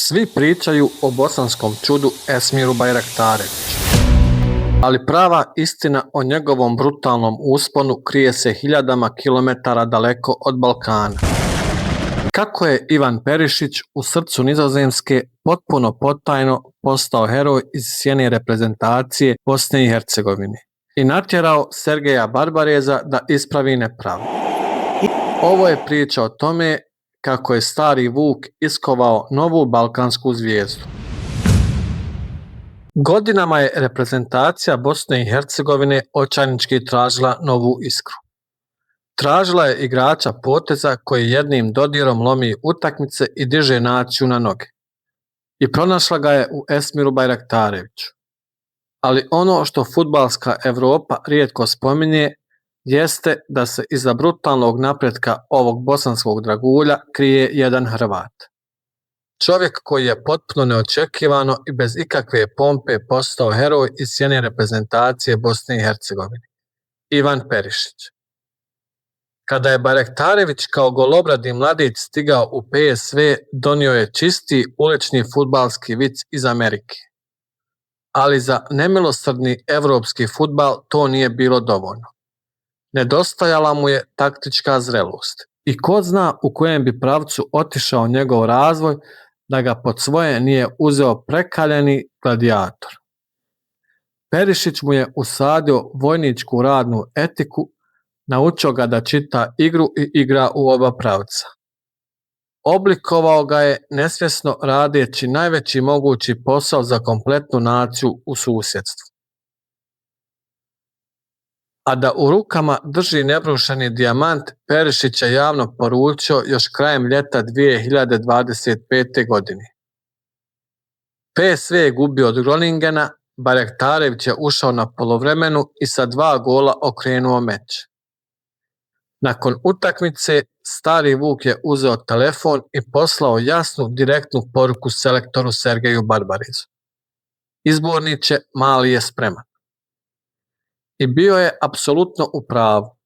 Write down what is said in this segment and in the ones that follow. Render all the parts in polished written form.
Svi pričaju o bosanskom čudu Esmiru Bajraktareviću, ali prava istina o njegovom brutalnom usponu krije se hiljadama kilometara daleko od Balkana. Kako je Ivan Perišić u srcu Nizozemske potpuno potajno postao heroj iz sjene reprezentacije Bosne i Hercegovine i natjerao Sergeja Barbareza da ispravi nepravdu. Ovo je priča o tome kako je stari Vuk iskovao novu balkansku zvijezdu. Godinama je reprezentacija Bosne i Hercegovine očajnički tražila novu iskru. Tražila je igrača poteza koji jednim dodirom lomi utakmice i diže naciju na noge. I pronašla ga je u Esmiru Bajraktareviću. Ali ono što fudbalska Europa rijetko spominje jeste da se iza brutalnog napretka ovog bosanskog dragulja krije jedan Hrvat. Čovjek koji je potpuno neočekivano i bez ikakve pompe postao heroj iz sjene reprezentacije Bosne i Hercegovine, Ivan Perišić. Kada je Bajraktarević kao golobradi mladić stigao u PSV, donio je čisti ulični fudbalski vic iz Amerike. Ali za nemilosrdni evropski fudbal to nije bilo dovoljno. Nedostajala mu je taktička zrelost i ko zna u kojem bi pravcu otišao njegov razvoj da ga pod svoje nije uzeo prekaljeni gladijator. Perišić mu je usadio vojničku radnu etiku, naučio ga da čita igru i igra u oba pravca. Oblikovao ga je nesvjesno radeći najveći mogući posao za kompletnu naciju u susjedstvu. A da u rukama drži nebrušeni dijamant, Perišić je javno poručio još krajem ljeta 2025. godine. PSV je gubio od Groningena, Bajraktarević je ušao na poluvremenu i sa 2 gola okrenuo meč. Nakon utakmice, stari Vuk je uzeo telefon i poslao jasnu, direktnu poruku selektoru Sergeju Barbarezu. Izborniče, mali je spreman. I bio je apsolutno u pravu.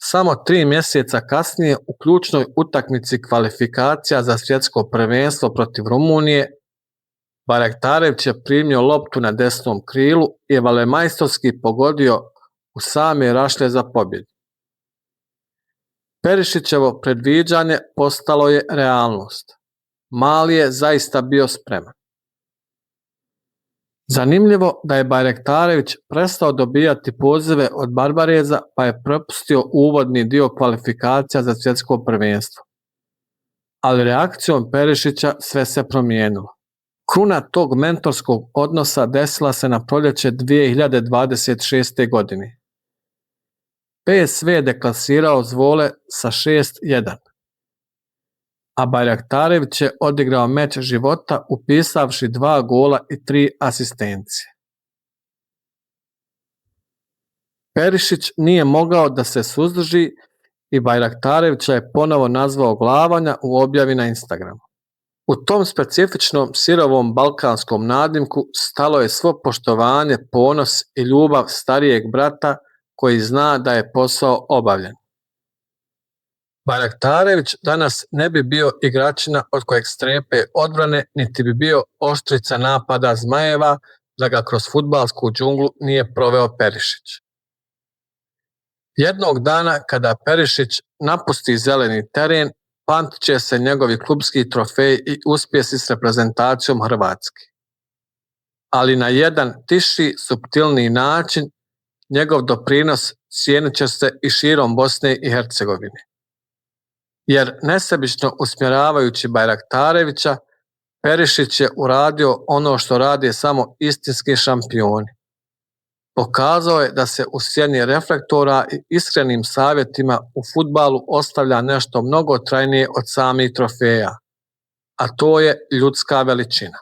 Samo 3 mjeseca kasnije u ključnoj utakmici kvalifikacija za svjetsko prvenstvo protiv Rumunije, Bajraktarević je primio loptu na desnom krilu i velemajstorski pogodio u same rašlje za pobjedu. Perišićevo predviđanje postalo je realnost. Mali je zaista bio spreman. Zanimljivo da je Bajraktarević prestao dobijati pozive od Barbareza pa je propustio uvodni dio kvalifikacija za svjetsko prvenstvo. Ali reakcijom Perišića sve se promijenilo. Kruna tog mentorskog odnosa desila se na proljeće 2026. godine. PSV je deklasirao Zvole sa 6-1. A Bajraktarević je odigrao meč života upisavši 2 gola i 3 asistencije. Perišić nije mogao da se suzdrži i Bajraktarevića je ponovo nazvao glavanja u objavi na Instagramu. U tom specifičnom sirovom balkanskom nadimku stalo je svo poštovanje, ponos i ljubav starijeg brata koji zna da je posao obavljen. Bajraktarević danas ne bi bio igračina od kojeg strepe odbrane, niti bi bio oštrica napada zmajeva da ga kroz fudbalsku džunglu nije proveo Perišić. Jednog dana kada Perišić napusti zeleni teren, pamtit će se njegovi klubski trofeji i uspjesi s reprezentacijom Hrvatske. Ali na jedan tiši, suptilniji način njegov doprinos cijenit će se i širom Bosne i Hercegovine. Jer nesebično usmjeravajući Bajraktarevića, Perišić je uradio ono što rade samo istinski šampioni. Pokazao je da se u sjeni reflektora i iskrenim savjetima u fudbalu ostavlja nešto mnogo trajnije od samih trofeja, a to je ljudska veličina.